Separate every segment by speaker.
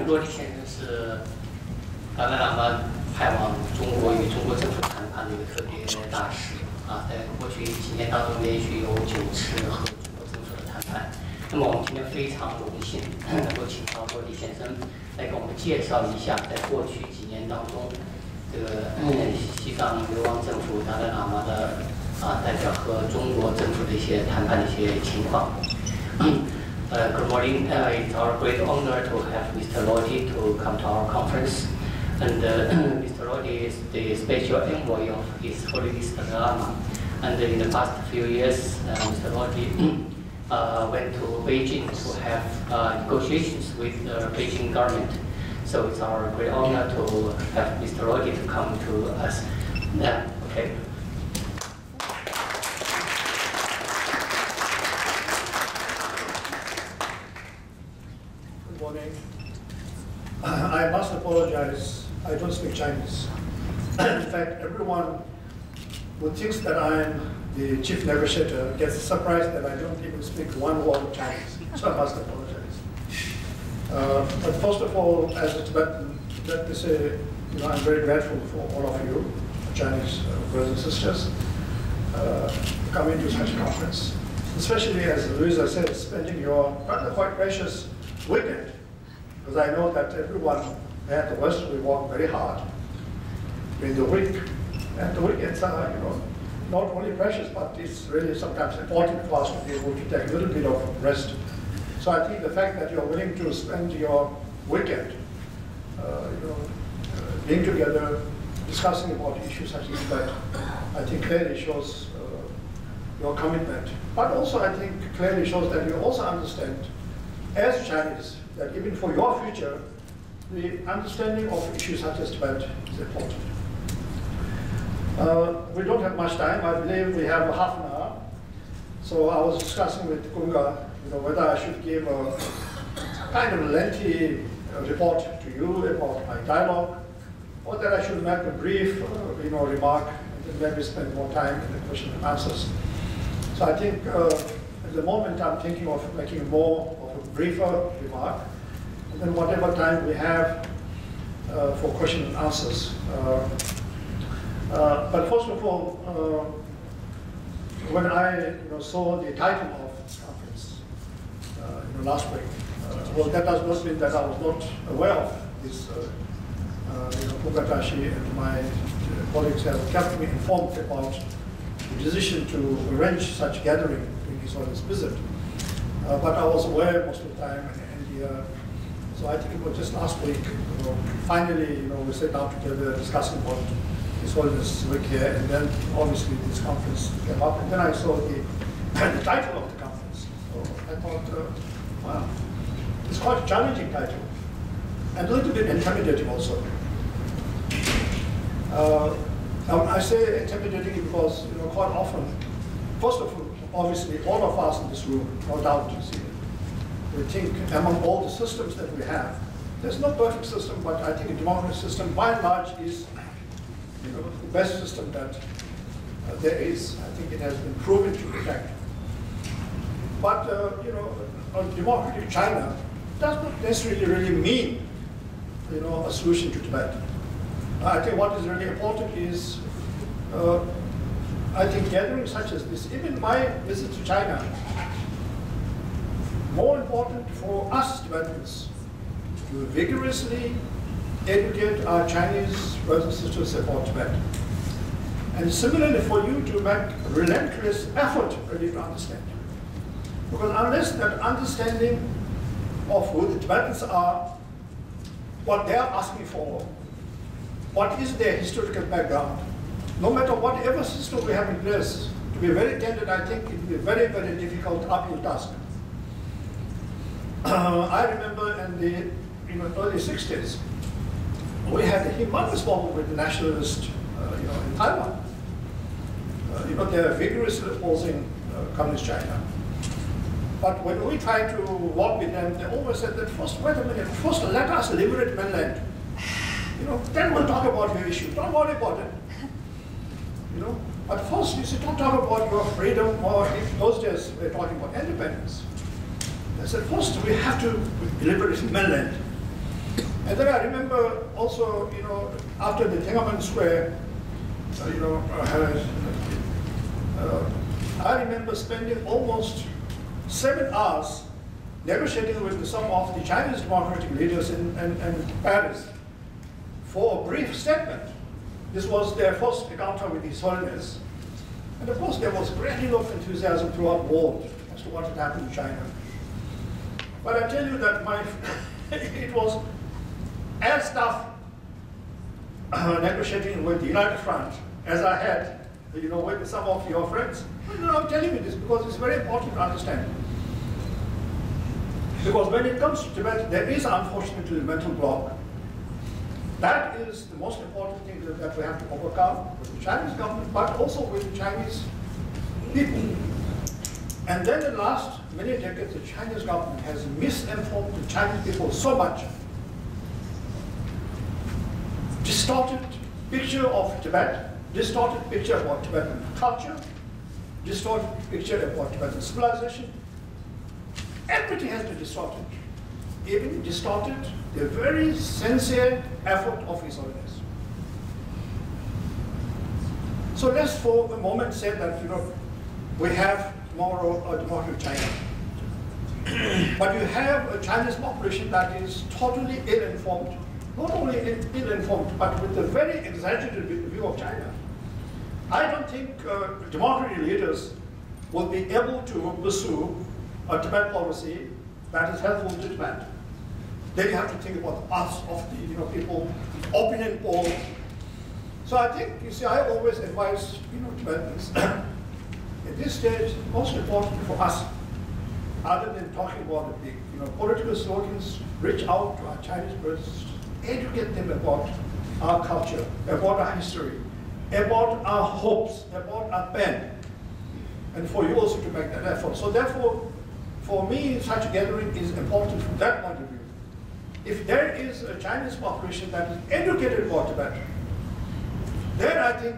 Speaker 1: 洛地先生是达赖喇嘛派往中国与中国政府谈判的一个特别大使啊，在过去几年当中连续有9次和中国政府的谈判。那么我们今天非常荣幸能够请到洛地先生来给我们介绍一下，在过去几年当中，这个西藏流亡政府达赖喇嘛的代表和中国政府的一些谈判的一些情况。Good morning. It's our great honor to have Mr. Lodi to come to our conference. And Mr. Lodi is the special envoy of His Holiness the Dalai Lama. And in the past few years, Mr. Lodi went to Beijing to have negotiations with the Beijing government. So it's our great honor to have Mr. Lodi to come to us. Okay.
Speaker 2: I must apologize, I don't speak Chinese. In fact, everyone who thinks that I'm the chief negotiator gets surprised that I don't even speak one word of Chinese, so I must apologize. But first of all, as a Tibetan, let me say, I'm very grateful for all of you, Chinese brothers and sisters, coming to such a conference. Especially, as Louisa said, spending your rather quite precious weekend. Because I know that everyone at the West will work very hard during the week. And the weekends are, not only precious, but it's really sometimes important for us to be able to take a little bit of rest. So I think the fact that you're willing to spend your weekend, being together, discussing about issues such as that, I think clearly shows your commitment. But also I think clearly shows that you also understand, as Chinese, that even for your future, the understanding of issues such as Tibet is important. We don't have much time. I believe we have half an hour. So I was discussing with Kunga, whether I should give a kind of lengthy report to you about my dialogue, or that I should make a brief, remark, and then maybe spend more time in the question and answers. So I think at the moment I'm thinking of making more of a briefer remark, and then whatever time we have for question and answers. But first of all, when I saw the title of this conference last week, well, that does not mean that I was not aware of this. Pugatashi and my colleagues have kept me informed about the decision to arrange such gathering during his Holiness visit. But I was aware most of the time, and so I think it was just last week. Finally, we sat down together discussing about His Holiness week here, and then obviously this conference came up, and then I saw the title of the conference. So I thought, wow, it's quite a challenging title, and a little bit intimidating also. I say intimidating because quite often, first of all, obviously all of us in this room, no doubt, we think among all the systems that we have, there's no perfect system, but I think a democratic system by and large is the best system that there is. I think it has been proven to be effective. But a democratic China does not necessarily really mean a solution to Tibet. I think what is really important is, I think gatherings such as this, even my visit to China, more important for us Tibetans to vigorously educate our Chinese brothers and sisters about Tibet. And similarly for you to make relentless effort really to understand. Because unless that understanding of who the Tibetans are, what they are asking for, what is their historical background, no matter whatever system we have in place, to be very candid, I think it will be a very, very difficult uphill task. I remember in the early 60s, we had a humongous problem with the nationalists in Taiwan. They are vigorously opposing Communist China. But when we tried to work with them, they always said that first, wait a minute, first let us liberate mainland. Then we'll talk about your issue. Don't worry about it. But first, don't talk about your freedom, or in those days, we're talking about independence. I said, first, we have to liberate mainland. And then I remember also, after the Tiananmen Square, I remember spending almost 7 hours negotiating with some of the Chinese democratic leaders in Paris for a brief statement. This was their first encounter with His Holiness. And of course, there was a great deal of enthusiasm throughout the world as to what had happened in China. But I tell you that it was as tough negotiating with the United Front as I had, with some of your friends. I'm telling you this because it's very important to understand. Because when it comes to Tibet, there is unfortunately a mental block. That is the most important thing that we have to overcome with the Chinese government, but also with the Chinese people. And then in the last many decades, the Chinese government has misinformed the Chinese people so much. Distorted picture of Tibet, distorted picture about Tibetan culture, distorted picture about Tibetan civilization. Everything has been distorted. Even distorted the very sincere effort of His Holiness. So let's for a moment say that we have tomorrow a democratic China. But you have a Chinese population that is totally ill-informed. Not only ill-informed, but with a very exaggerated view of China. I don't think democratic leaders will be able to pursue a Tibet policy that is helpful to Tibet. Then you have to think about the past of the people, opinion polls. So I think, I always advise Tibetans, at this stage, most important for us, other than talking about the big political slogans, reach out to our Chinese brothers, educate them about our culture, about our history, about our hopes, about our pen, and for you also to make that effort. So therefore, for me, such a gathering is important from that point of view. If there is a Chinese population that is educated about Tibet, then I think,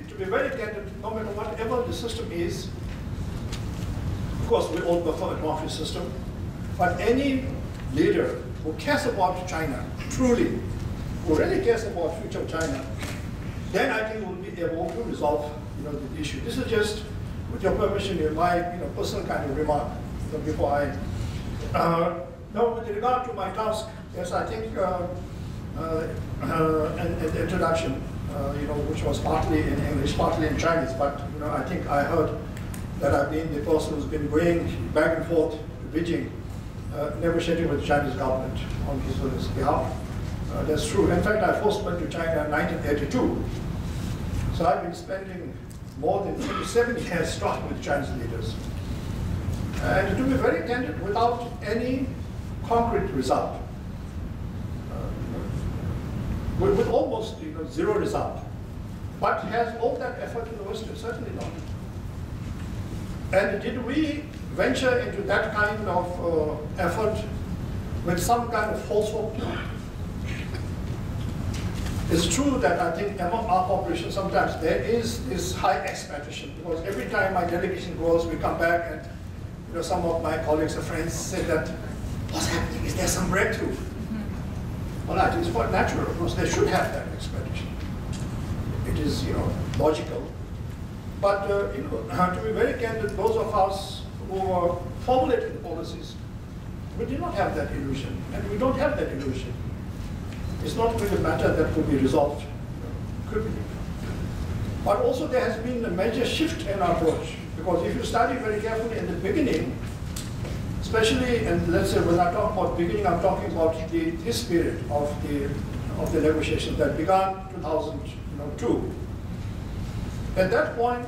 Speaker 2: to be very candid, no matter whatever the system is, of course we all prefer a democratic system, but any leader who cares about China, truly, who really cares about the future of China, then I think we'll be able to resolve the issue. This is just, with your permission, my personal kind of remark before I. Now, with regard to my task, yes, I think an introduction, which was partly in English, partly in Chinese, but I think I heard that I've been the person who's been going back and forth to Beijing, negotiating with the Chinese government on His Holiness' behalf. That's true. In fact, I first went to China in 1982. So I've been spending more than 27 years talking with Chinese leaders. And to be very candid, without any concrete result, with almost zero result. But has all that effort in the West? Certainly not. And did we venture into that kind of effort with some kind of false hope? It's true that I think among our population sometimes there is this high expectation, because every time my delegation goes, we come back and some of my colleagues and friends say that, what's happening? Is there some breakthrough? Well, I think it's quite natural. Of course, they should have that expectation. It is, logical. But, to be very candid, those of us who were formulating the policies, we did not have that illusion, and we don't have that illusion. It's not really a matter that could be resolved quickly. But also there has been a major shift in our approach, because if you study very carefully in the beginning, especially, and let's say when I talk about beginning, I'm talking about this period of the negotiations that began 2002. At that point,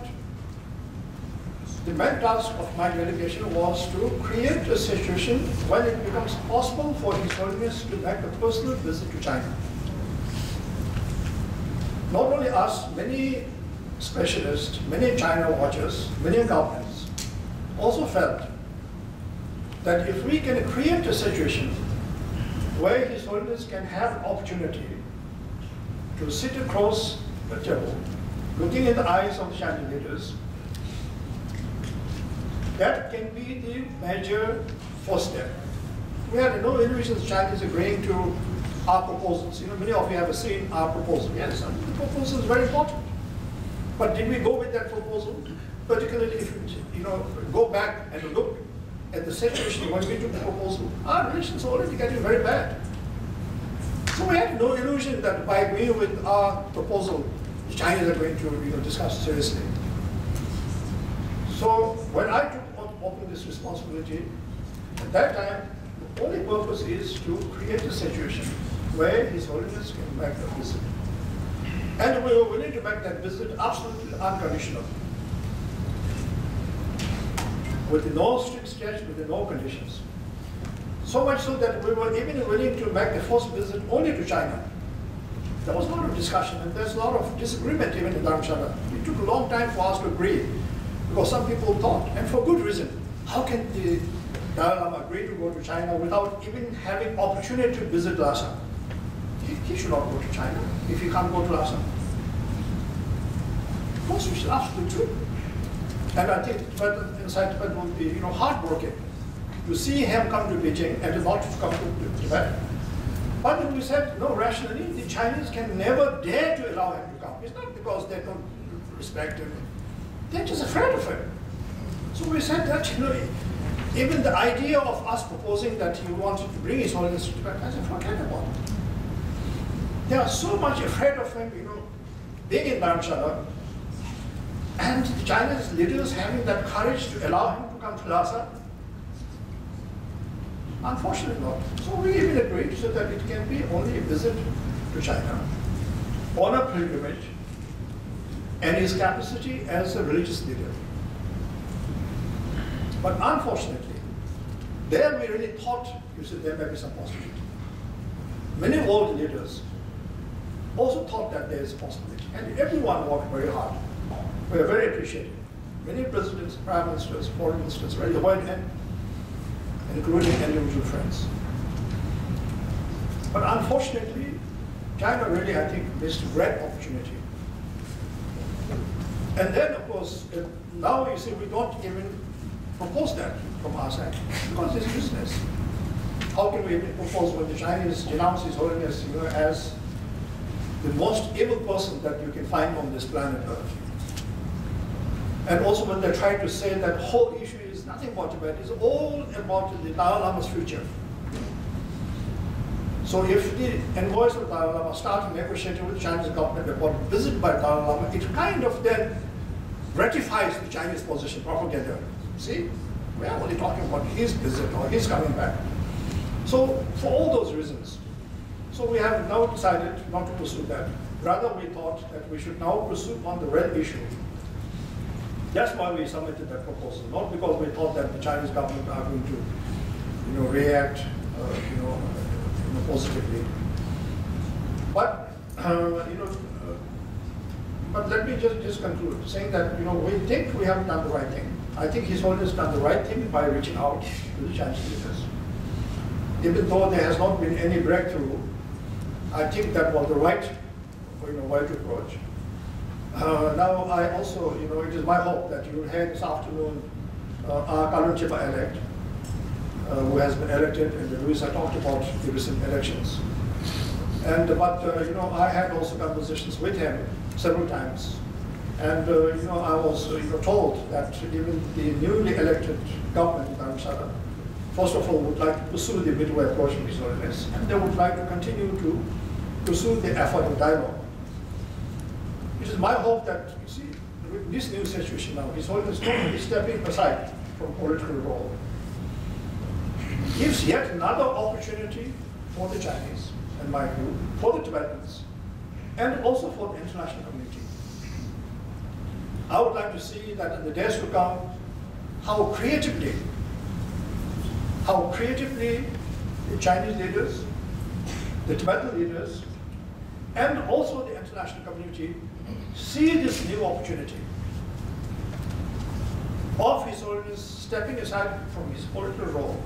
Speaker 2: the main task of my delegation was to create a situation when it becomes possible for His Holiness to make a personal visit to China. Not only us, many specialists, many China watchers, many governments also felt that if we can create a situation where His Holiness can have an opportunity to sit across the table, looking in the eyes of the Chinese leaders, that can be the major first step. We had no illusions Chinese agreeing to our proposals. Many of you have seen our proposal. Yes, the proposal is very important. But did we go with that proposal? Particularly if you go back and look at the situation when we took the proposal, our relations are already getting very bad. So we had no illusion that by agreeing with our proposal, the Chinese are going to discuss seriously. So when I took on this responsibility, at that time, the only purpose is to create a situation where His Holiness can make a visit. And we were willing to make that visit absolutely unconditional, with no strings attached, with no conditions. So much so that we were even willing to make the first visit only to China. There was a lot of discussion, and there's a lot of disagreement even in Dharamshala. It took a long time for us to agree, because some people thought, and for good reason, how can the Dalai Lama agree to go to China without even having opportunity to visit Lhasa? He should not go to China if he can't go to Lhasa. Of course, which is absolutely true. And I think inside Tibet would be heartbroken to see him come to Beijing and not to come to Tibet. But then we said, no, rationally, the Chinese can never dare to allow him to come. It's not because they don't respect him. They're just afraid of him. So we said that, even the idea of us proposing that he wanted to bring His Holiness to Tibet, I said, forget about it. They are so much afraid of him, being in Dharamshala, and the Chinese leaders having that courage to allow him to come to Lhasa. Unfortunately not. So we even agreed so that it can be only a visit to China on a pilgrimage and his capacity as a religious leader. But unfortunately, there we really thought, there may be some possibility. Many world leaders also thought that there is a possibility, and everyone worked very hard. We are very appreciative. Many presidents, prime ministers, foreign ministers, right, the white hand, including individual friends. But unfortunately, China really, I think, missed a great opportunity. And then, of course, now you see we don't even propose that from our side, because it's business. How can we even propose when the Chinese denounce His Holiness as the most evil person that you can find on this planet Earth? And also when they try to say that whole issue is nothing about Tibet, it's all about the Dalai Lama's future. So if the envoys of Dalai Lama start negotiating with the Chinese government about a visit by Dalai Lama, it kind of then ratifies the Chinese position, propaganda. See, we are only talking about his visit or his coming back. So for all those reasons, so we have now decided not to pursue that. Rather, we thought that we should now pursue on the real issue. That's why we submitted that proposal, not because we thought that the Chinese government are going to, react, positively. But, but let me just conclude, saying that, we think we have done the right thing. I think His Holiness done the right thing by reaching out to the Chinese leaders. Even though there has not been any breakthrough, I think that was the right, way to approach. Now, I also, it is my hope that you will hear this afternoon our Kalun Chipa elect, who has been elected, and Luis, I talked about the recent elections. But I had also conversations with him several times. And, I was told that even the newly elected government in Dharamshala, first of all, would like to pursue the midway approach of His Holiness, and they would like to continue to pursue the effort of dialogue. It is my hope that, you see, with this new situation now, His Holiness totally stepping aside from political role, gives yet another opportunity for the Chinese, in my view, for the Tibetans, and also for the international community. I would like to see that in the days to come, how creatively the Chinese leaders, the Tibetan leaders, and also the international community see this new opportunity of His Holiness stepping aside from his political role